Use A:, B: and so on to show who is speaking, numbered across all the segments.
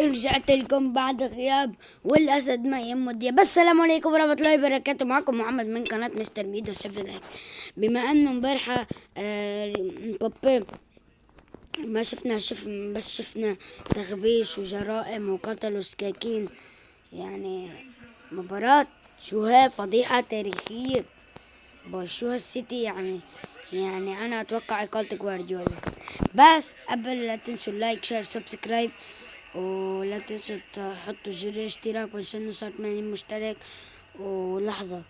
A: رجعت لكم بعد غياب والاسد ما يمد يا بس. السلام عليكم ورحمه الله وبركاته. معكم محمد من قناه مستر ميدو 7. بما انه امبارحه مبابي ما شفنا تغبيش وجرائم وقتل وسكاكين، يعني مباراة شوها فضيحة تاريخية. برشلونة السيتي يعني انا اتوقع اقالة جوارديولا. بس قبل لا تنسوا اللايك شير سبسكرايب، ولا تنسوا تحطوا زر الاشتراك عشان نوصل 80 مشترك. ولحظة،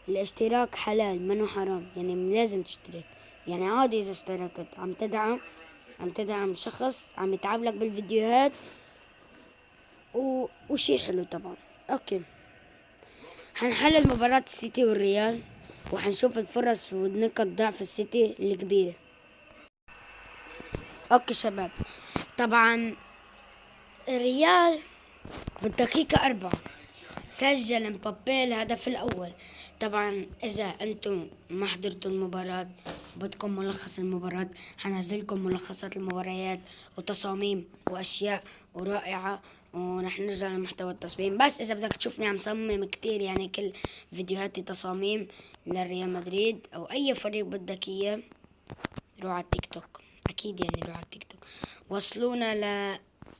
A: الاشتراك حلال منو حرام، يعني لازم تشترك، يعني عادي اذا اشتركت عم تدعم شخص عم يتعب لك بالفيديوهات وشي حلو طبعا. اوكي، هنحلل مباراة السيتي والريال وهنشوف الفرص ونقط ضعف السيتي الكبيرة. اوكي شباب، طبعا الريال بالدقيقة 4 سجل مبابي الهدف الأول. طبعا إذا أنتم ما حضرتوا المباراة بدكم ملخص المباراة، هنزلكم ملخصات المباريات وتصاميم وأشياء ورائعة، ورح نرجع لمحتوى التصميم. بس إذا بدك تشوفني عم صمم كتير، يعني كل فيديوهاتي تصاميم لريال مدريد أو أي فريق بدك إياه، روح على التيك توك. أكيد يعني روح على التيك توك، وصلونا ل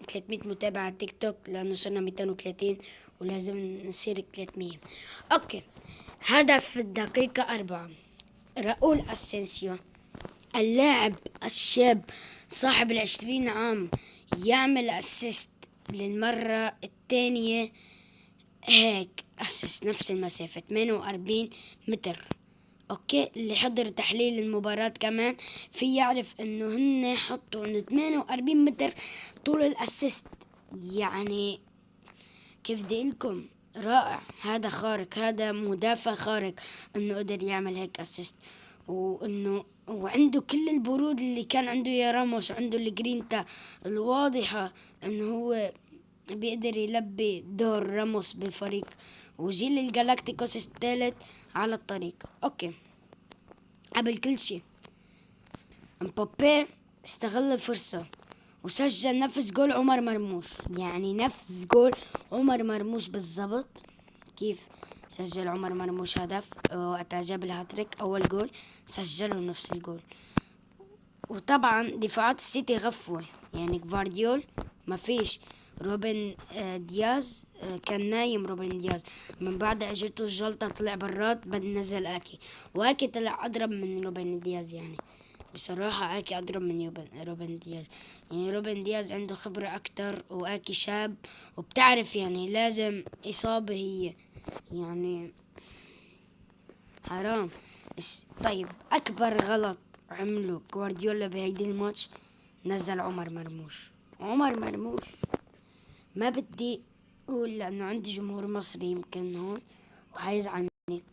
A: 300 متابع على التيك توك لأنه صرنا 230 ولازم نصير 300. أوكي، هدف الدقيقة 4 راؤول أسينسيو، اللاعب الشاب صاحب 20 عام، يعمل أسيست للمرة الثانية. هيك أسيست نفس المسافة 48 متر. اوكي، اللي حضر تحليل المباراة كمان في يعرف انه هن حطوا انه 48 متر طول الاسيست. يعني كيف بدي لكم، رائع، هذا خارق، هذا مدافع خارق انه قدر يعمل هيك اسيست. وانه وعنده كل البرود اللي كان عنده يا راموس، وعنده الجرينتا الواضحة انه هو بيقدر يلبي دور راموس بالفريق. وجيل الجالاكتيكوس الثالث على الطريق. اوكي، قبل كل شي مبابي استغل الفرصة وسجل نفس جول عمر مرموش، يعني نفس جول عمر مرموش بالضبط. كيف سجل عمر مرموش هدف وقتها جاب الهاتريك أول جول، سجلوا نفس الجول. وطبعا دفاعات السيتي غفوة، يعني جفارديول ما فيش. روبن دياز كان نايم. روبن دياز من بعد اجته الجلطة طلع برات، بد نزل اكي، واكي طلع اضرب من روبن دياز. يعني بصراحة اكي اضرب من روبن دياز. يعني روبن دياز عنده خبرة اكتر، واكي شاب وبتعرف يعني لازم اصابة هي، يعني حرام. طيب اكبر غلط عمله جوارديولا بهيدي الماتش، نزل عمر مرموش. عمر مرموش ما بدي اقول لانه عندي جمهور مصري يمكن هون وحيزعل مني.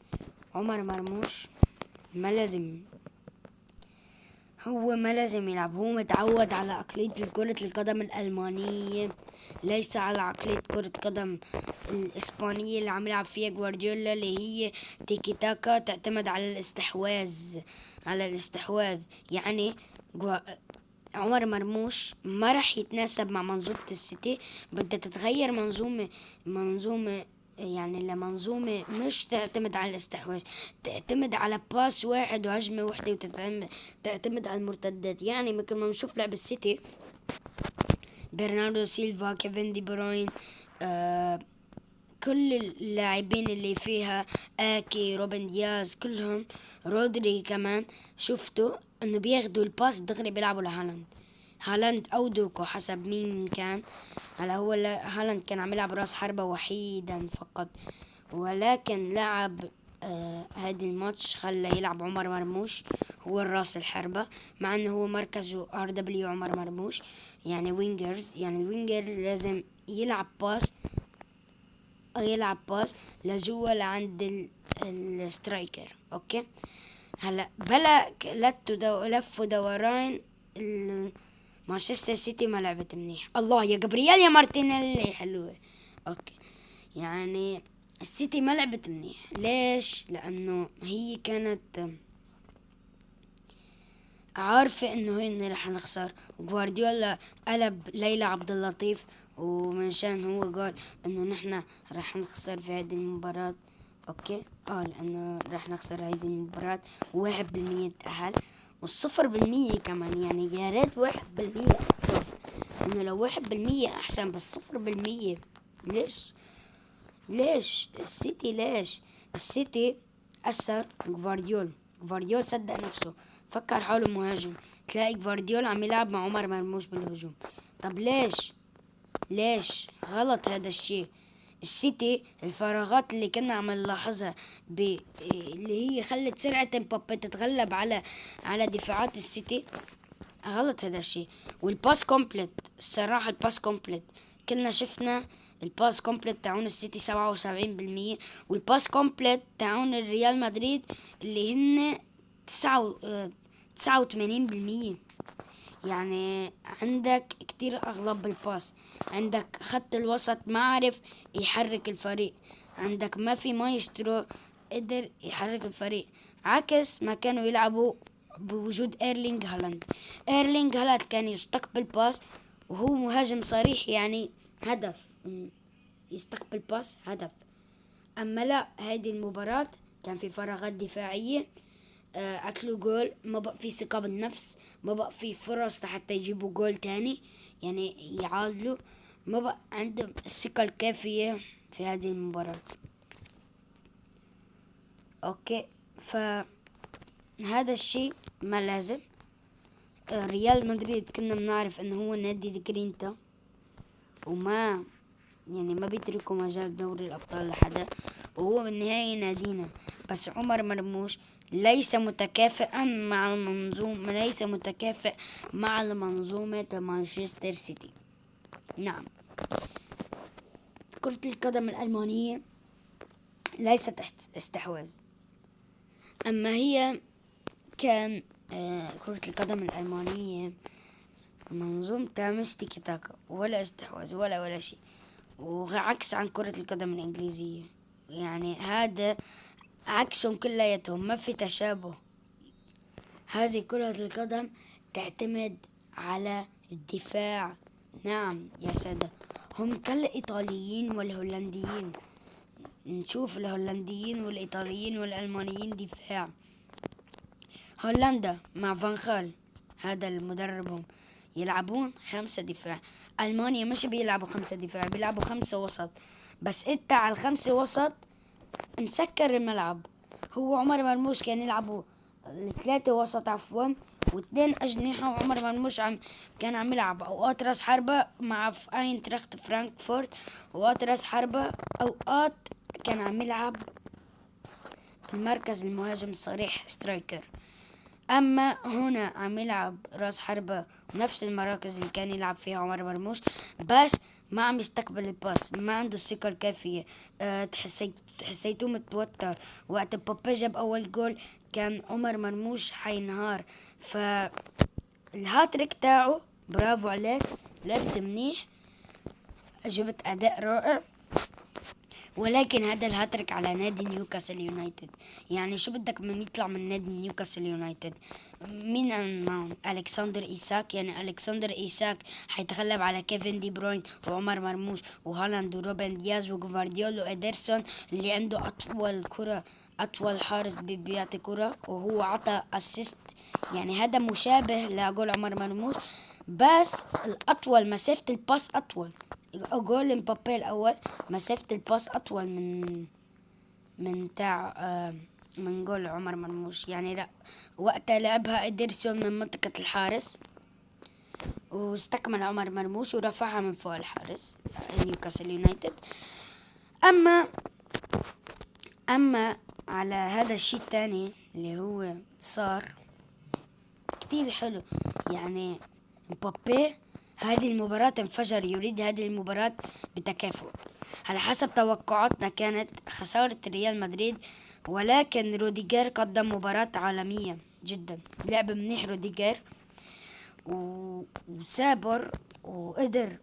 A: عمر مرموش ما لازم، هو ما لازم يلعب. هو متعود على عقلية كرة القدم الألمانية، ليس على عقلية كرة قدم الإسبانية اللي عم يلعب فيها جوارديولا، اللي هي تيكي تاكا تعتمد على الاستحواذ، يعني جوا عمر مرموش ما راح يتناسب مع منظومة السيتي. بدها تتغير منظومة يعني لمنظومة مش تعتمد على الاستحواذ، تعتمد على باس واحد وهجمة واحدة، وتعتمد على المرتدات. يعني مثل ما بنشوف لعب السيتي، برناردو سيلفا، كيفن دي بروين، آه كل اللاعبين اللي فيها، اكي، روبن دياز، كلهم، رودري كمان، شفتوا انه بياخدوا الباس دغري بيلعبوا هالاند او دوكو حسب مين كان. هلا هو هالاند كان عم يلعب راس حربة وحيدا فقط، ولكن لعب هذا الماتش خلى يلعب عمر مرموش هو الراس الحربة، مع انه هو مركزه ار دبليو عمر مرموش. يعني وينجرز، يعني الوينجر لازم يلعب باس لجوا لعند السترايكر. اوكي، هلا بلا لفوا دوران مانشستر سيتي ما لعبت منيح. الله يا جبريال يا مارتينيلي حلوة. اوكي، يعني السيتي ما لعبت منيح. ليش؟ لانه هي كانت عارفة انه هن رح نخسر. جوارديولا قلب ليلى عبد اللطيف ومنشان هو قال انه نحنا راح نخسر في هذه المباراة. اوكي، قال انه راح نخسر هذه المباراة، 1% تأهل، و0% كمان. يعني يا ريت 1% اصلا، انه لو 1% احسن، بس 0%. ليش؟ ليش السيتي؟ ليش السيتي أثر جفارديول؟ جفارديول صدق نفسه، فكر حاله مهاجم، تلاقي جفارديول عم يلعب مع عمر مرموش بالهجوم. طب ليش؟ ليش غلط هذا الشيء؟ السيتي الفراغات اللي كنا عم نلاحظها اللي هي خلت سرعة مبابي تتغلب على دفاعات السيتي، غلط هذا الشيء. والباس كومبلت، الصراحة الباس كومبلت كلنا شفنا الباس كومبلت تاعون السيتي 77%، والباس كومبلت تاعون الريال مدريد اللي هن 89%. يعني عندك كتير أغلب بالباس، عندك خط الوسط ما عرف يحرك الفريق، عندك ما في مايسترو قدر يحرك الفريق، عكس ما كانوا يلعبوا بوجود ايرلينج هالاند. ايرلينج هالاند كان يستقبل باس وهو مهاجم صريح، يعني هدف، يستقبل باس هدف. اما لا، هذه المباراة كان في فراغات دفاعية، اكلوا جول، ما بقى في ثقة بالنفس، ما بقى في فرص حتى يجيبوا جول تاني، يعني يعادلوا، ما بقى عندهم الثقة الكافية في هذه المباراة. اوكي، فهذا الشيء ما لازم. ريال مدريد كنا بنعرف انه هو نادي الجرينتا، وما يعني ما بيتركوا مجال دوري الابطال لحدا، وهو بالنهاية نادينا. بس عمر مرموش ليس متكافئا مع المنظومة، ليس متكافئ مع المنظومة مانشستر سيتي. نعم، كرة القدم الألمانية ليست استحواذ، أما هي كان كرة القدم الألمانية منظومتها مش تيكي تاكا ولا استحواذ ولا شيء، وعكس عن كرة القدم الإنجليزية. يعني هذا عكسهم كلياتهم، ما في تشابه. هذه كرة القدم تعتمد على الدفاع. نعم يا سادة، هم كالإيطاليين والهولنديين. نشوف الهولنديين والإيطاليين والألمانيين دفاع. هولندا مع فانخال، هذا المدربهم، يلعبون 5 دفاع. ألمانيا مش بيلعبوا 5 دفاع، بيلعبوا 5 وسط. بس انت على ال5 وسط مسكر الملعب. هو عمر مرموش كان يلعبوا 3 وسط عفوا، و2 أجنحة، وعمر مرموش كان عم يلعب أوقات راس حربة مع في أينتراخت فرانكفورت، وأوقات راس حربة، أوقات كان عم يلعب بالمركز المهاجم الصريح سترايكر. اما هنا عم يلعب راس حربة، نفس المراكز اللي كان يلعب فيها عمر مرموش، بس ما عم يستقبل الباس، ما عنده الثقة الكافية. حسيته متوتر وقت بابا جاب اول جول، كان عمر مرموش حينهار. فالهاتريك تاعه برافو عليك، لعبت منيح، جبت اداء رائع، ولكن هذا الهاتريك على نادي نيوكاسل يونايتد. يعني شو بدك من يطلع من نادي نيوكاسل يونايتد؟ مين معهم؟ ألكسندر إيساك. يعني ألكسندر إيساك حيتغلب على كيفن دي بروين وعمر مرموش وهالاند وروبن دياز وجفارديول وإدرسون اللي عنده أطول كرة، أطول حارس بيعطي كرة، وهو عطى أسيست. يعني هذا مشابه لجول عمر مرموش، بس الأطول مسافة الباس أطول. جول مبابي الأول مسافة الباس أطول من تاع من جول عمر مرموش. يعني لا، وقتها لعبها إدرسون من منطقة الحارس، واستكمل عمر مرموش ورفعها من فوق الحارس نيوكاسل يونايتد. أما على هذا الشيء الثاني اللي هو صار كتير حلو. يعني مبابي هذه المباراة انفجر، يريد هذه المباراة بتكافؤ. على حسب توقعاتنا كانت خسارة ريال مدريد، ولكن روديجر قدم مباراة عالمية جدا، لعب منيح روديجر وسابر، وقدر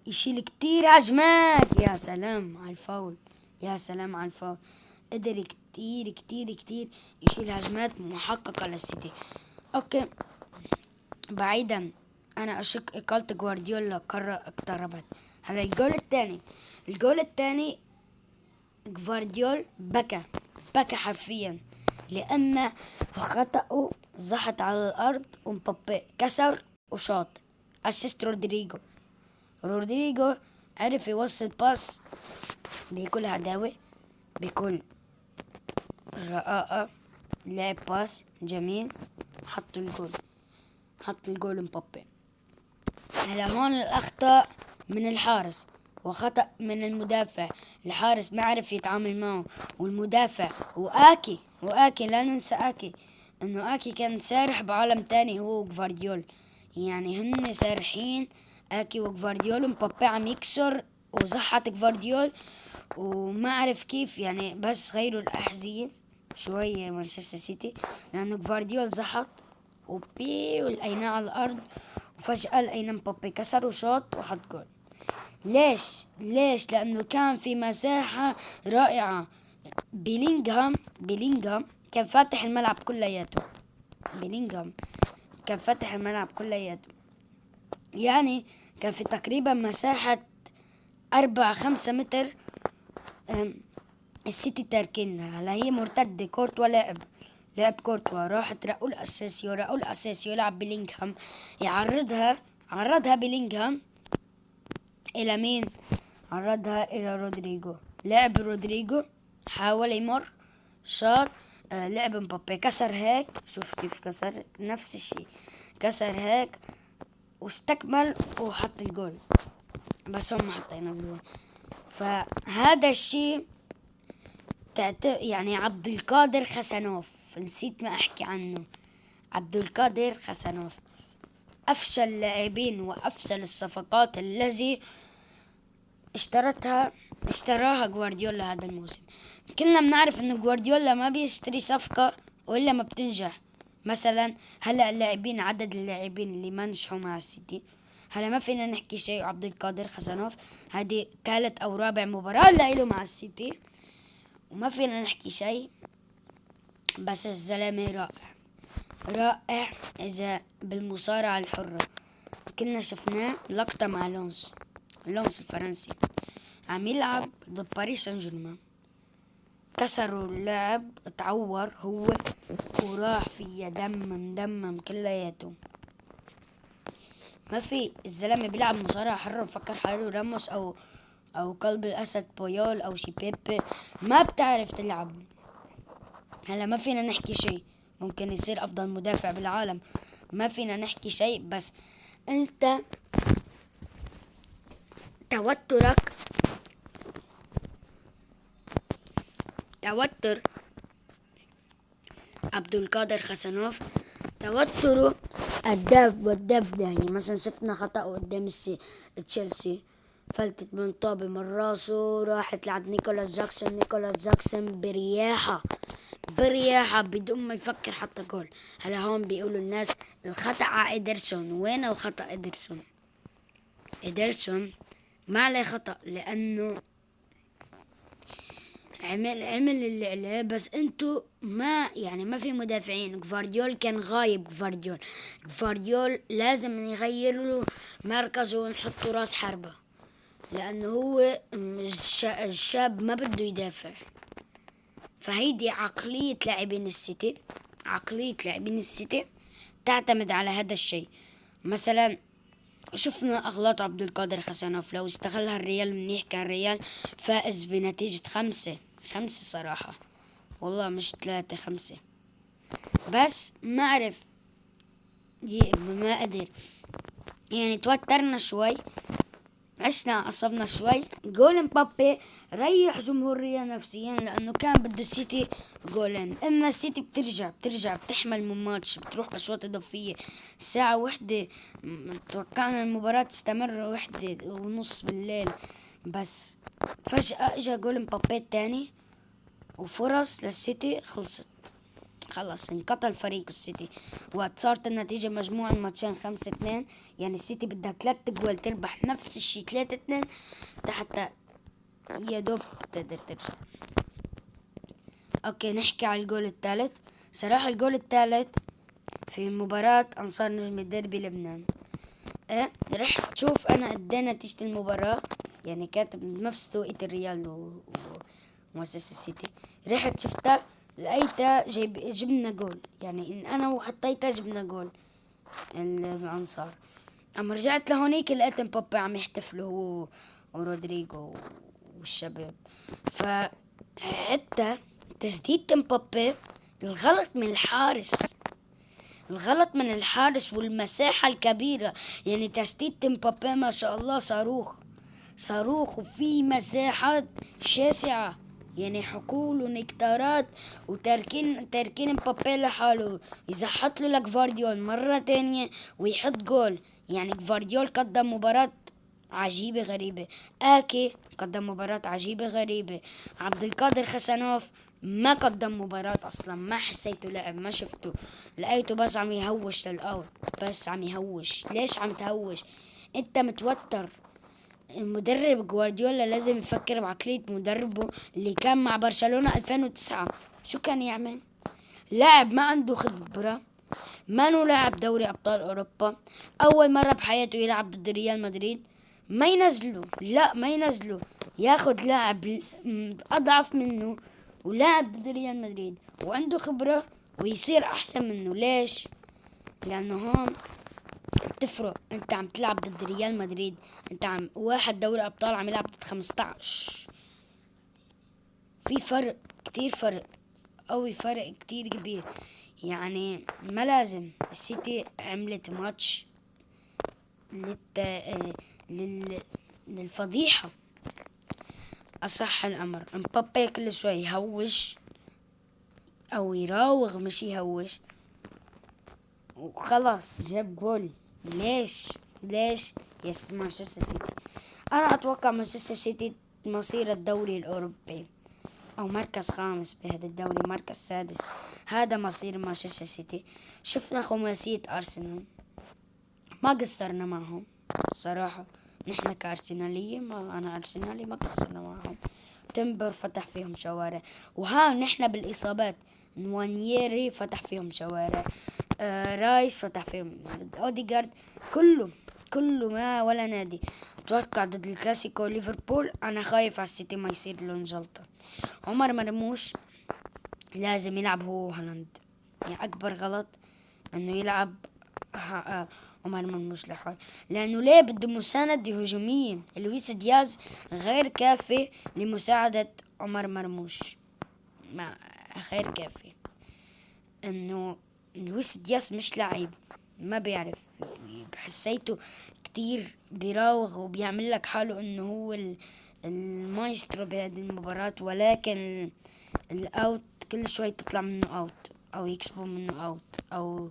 A: يشيل كتير هجمات. يا سلام على الفاول، يا سلام على الفاول، قدر كتير كتير كتير يشيل هجمات محققة للسيتي. اوكي، بعيدا أنا أشك إقالة جوارديولا قرر اقتربت. هلا الجول الثاني جفارديول بكى حرفيا، لأن خطأه زحط على الأرض ومبابي كسر وشاط. أسيست رودريجو عرف يوصل باس بكل هداوة، بكل رقاقة، لعب باس جميل، حط الجول مبابي. هلا هون الأخطاء من الحارس وخطأ من المدافع. الحارس ما عرف يتعامل معه، والمدافع وآكي لا ننسى آكي، إنه آكي كان سارح بعالم تاني هو وجفارديول. يعني هن سارحين آكي وجفارديول، ومبابي عم يكسر وزحط جفارديول وما عرف كيف، يعني بس غيروا الأحذية شوية مانشستر سيتي، لأنه جفارديول زحط ولقيناه على الأرض، وفجأة لقينا مبابي كسر وشاط وحط جول. ليش؟ لأنه كان في مساحة رائعة. بيلينغهام كان فاتح الملعب كلياته. بيلينغهام كان فاتح الملعب كلياته، يعني كان في تقريبا مساحة 4-5 متر. السيتي تاركينها. هلا هي مرتدة، كورتوا لعب كورتوا، راحت راؤول أساسيو لعب بيلينغهام عرضها بيلينغهام إلى مين؟ عرضها إلى رودريجو. لعب رودريجو، حاول يمر، شاط. لعب مبابي كسر هيك، شوف كيف كسر نفس الشي، كسر هيك واستكمل وحط الجول، بس هم حطينا الجول. فهذا الشي يعني عبد القادر خسنوف، نسيت ما احكي عنه. عبد القادر خسنوف افشل اللاعبين وافشل الصفقات الذي اشتراها جوارديولا هذا الموسم. كنا بنعرف انه جوارديولا ما بيشتري صفقة وإلا ما بتنجح. مثلا هلا عدد اللاعبين اللي ما نجحوا مع السيتي، هلا ما فينا نحكي شيء. عبد القادر خسنوف هذه ثالث او رابع مباراة له مع السيتي، وما فينا نحكي شيء. بس الزلمة رائع إذا بالمصارعة الحرة. كنا شفناه لقطة مع لونس الفرنسي عم يلعب ضد باريس سان جيرمان، كسروا اللعب، اتعور هو وراح فيها دمم كلياته. ما في الزلمة بيلعب مصارعة حرة بفكر حاله راموس او قلب الاسد بويول او شي بيبي. ما بتعرف تلعب. هلا ما فينا نحكي شيء، ممكن يصير افضل مدافع بالعالم، ما فينا نحكي شيء. بس انت توتر عبد القادر خسنوف، توتره والدب يعني. مثلا شفنا خطأ قدام تشيلسي، فلتت من طابة من راسه راحت لعند نيكولاس جاكسون برياحة بدون ما يفكر حتى جول. هلا هون بيقولوا الناس الخطأ على إيدرسون. وين الخطأ؟ إيدرسون ما عليه خطأ، لأنه عمل اللي عليه. بس انتو ما في مدافعين. جفارديول كان غايب. جفارديول لازم يغير له مركزه ونحطه راس حربة، لانه هو الشاب ما بده يدافع. فهيدي عقلية لاعبين السيتي تعتمد على هذا الشيء. مثلا شفنا أغلاط عبد القادر خسنوف، لو استغلها الريال منيح كان الريال فائز بنتيجة 5 صراحة، والله مش 3، 5. بس ما عرف ما قدر، يعني توترنا شوي، عشنا عصبنا شوي. جول مبابي ريح جمهور الريال نفسيا، لأنه كان بده السيتي جولين. إما السيتي بترجع بتحمل من ماتش، بتروح بأشواط إضافية ساعة وحدة. توقعنا المباراة تستمر 1:30 بالليل، بس فجأة إجا جول مبابي التاني وفرص للسيتي خلص انقطع الفريق السيتي. وقت صارت النتيجة مجموع الماتشين 5-2، يعني السيتي بدها 3 جوال تربح نفس الشي 3-2 حتى يا دوب تقدر ترجع. اوكي نحكي على الجول الثالث. صراحة الجول الثالث في مباراة أنصار نجم الديربي لبنان. ايه رحت تشوف انا قد ايه نتيجة المباراة، يعني كاتب نفس توقيت الريال ومؤسسة السيتي. رحت شفتها لقيتها جبنا جول، يعني ان انا وحطيتها جبنا جول الانصار. اما رجعت لهونيك لقيت مبابي عم يحتفلوا هو ورودريجو والشباب. فحتى تسديد مبابي الغلط من الحارس، الغلط من الحارس والمساحة الكبيرة. يعني تسديد مبابي ما شاء الله صاروخ، صاروخ وفي مساحات شاسعة، يعني حقول ونكتارات. وتاركين مبابي لحاله، إذا حط له لكفارديول مرة تانية ويحط جول. يعني كفارديول قدم مباراة عجيبة غريبة، آكي قدم مباراة عجيبة غريبة، عبد القادر خسنوف ما قدم مباراة أصلا، ما حسيته لعب، ما شفته، لقيته بس عم يهوش للأوت، بس عم يهوش. ليش عم تهوش؟ انت متوتر. المدرب جوارديولا لازم يفكر بعقلية مدربه اللي كان مع برشلونة 2009. شو كان يعمل؟ لاعب ما عنده خبرة، ما نو لاعب دوري أبطال أوروبا، أول مرة بحياته يلعب ضد ريال مدريد. ما ينزله، لا ما ينزله، ياخد لاعب أضعف منه ولاعب ضد ريال مدريد وعنده خبرة ويصير أحسن منه. ليش؟ لأنه هون تفرق. انت عم تلعب ضد ريال مدريد، انت عم واحد دوري ابطال عم يلعب ضد 15. في فرق كتير، فرق قوي، فرق كتير كبير. يعني ما لازم السيتي عملت ماتش لل... للفضيحة. أصح الأمر مبابي كل شوي يهوش أو يراوغ مش يهوش، وخلاص جاب جول. ليش يس مانشستر سيتي؟ انا اتوقع مانشستر سيتي مصير الدوري الاوروبي او مركز خامس بهذا الدوري، مركز سادس، هذا مصير مانشستر سيتي. شفنا خماسية ارسنال ما قصرنا معهم صراحة، نحن كارسنالية، ما انا ارسنالي، ما قصرنا معهم. تمبر فتح فيهم شوارع، وها نحن بالاصابات نوانييري فتح فيهم شوارع، رايس فتح فيهم، اوديجارد، كله ما ولا نادي. اتوقع ضد الكلاسيكو ليفربول انا خايف على السيتي ما يصير لهم جلطة. عمر مرموش لازم يلعب هو هالاند، يعني اكبر غلط انه يلعب عمر مرموش لحال، لانه ليه بده مساندة هجومية. لويس دياز غير كافي لمساعدة عمر مرموش، ما غير كافي. انه لويس دياز مش لعيب، ما بيعرف، حسيته كتير بيراوغ وبيعمل لك حاله انه هو المايسترو بهذه المباراة، ولكن الاوت كل شوي تطلع منه اوت او يكسبوا منه اوت او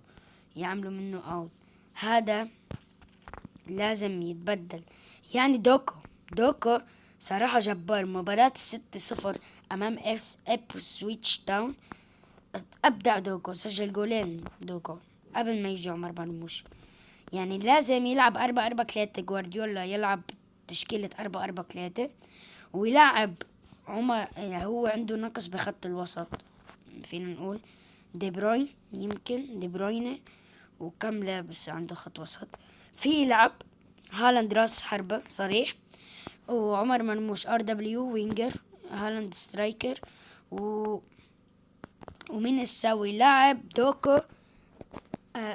A: يعملوا منه اوت. هذا لازم يتبدل. يعني دوكو صراحة جبار. مباراة 6-0 امام ابسويتش تاون ابدع دوكو، سجل جولين دوكو قبل ما يجي عمر مرموش. يعني لازم يلعب 4-4-3، جوارديولا يلعب تشكيلة 4-4-3 ويلعب عمر. هو عنده نقص بخط الوسط، فينا نقول دي بروين، يمكن دي بروينة وكم لابس عنده خط وسط. في يلعب هالاند راس حربة صريح، وعمر مرموش RW وينجر، هالاند سترايكر، ومن السوي لاعب دوكو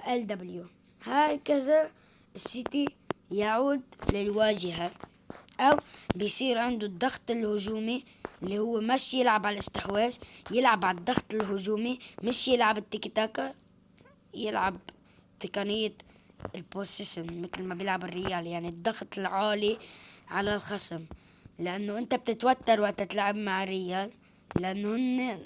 A: LW. هكذا السيتي يعود للواجهة، أو بيصير عنده الضغط الهجومي اللي هو مش يلعب على الاستحواذ، يلعب على الضغط الهجومي، مش يلعب التيكي تاكا، يلعب تقنية البوسيشن مثل ما بيلعب الريال، يعني الضغط العالي على الخصم. لأنه أنت بتتوتر وقت تلعب مع الريال، لأنه هن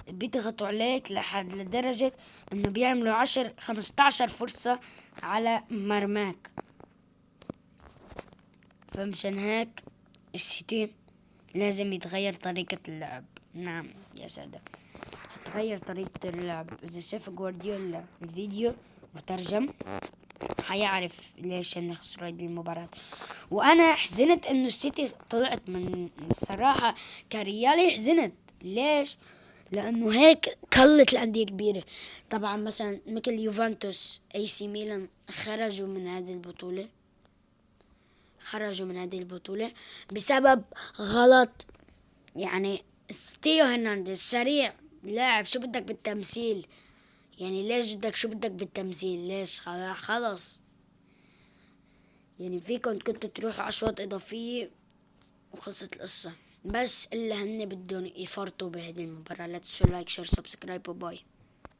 A: بيضغطوا عليك لدرجة انه بيعملوا 15 فرصة على مرماك. فمشان هيك السيتي لازم يتغير طريقة اللعب. نعم يا سادة، هتغير طريقة اللعب. اذا شاف جوارديولا الفيديو وترجم حيعرف ليش ان خسروا هذه المباراة. وانا حزنت انه السيتي طلعت من الصراحة، كريالي حزنت. ليش؟ لأنه هيك قلت الأندية كبيرة. طبعا مثلا مثل يوفنتوس، اي سي ميلان خرجوا من هذه البطولة، خرجوا من هذه البطولة بسبب غلط. يعني ثيو هرنانديز سريع لاعب، شو بدك بالتمثيل؟ يعني ليش بدك، شو بدك بالتمثيل؟ ليش؟ خلص يعني فيكم كنتوا تروحوا أشواط إضافية وخلصت القصة. بس إلا هن بدهم يفرطوا بهذه المباراة. لا تنسوا لايك شير سبسكرايب وباي.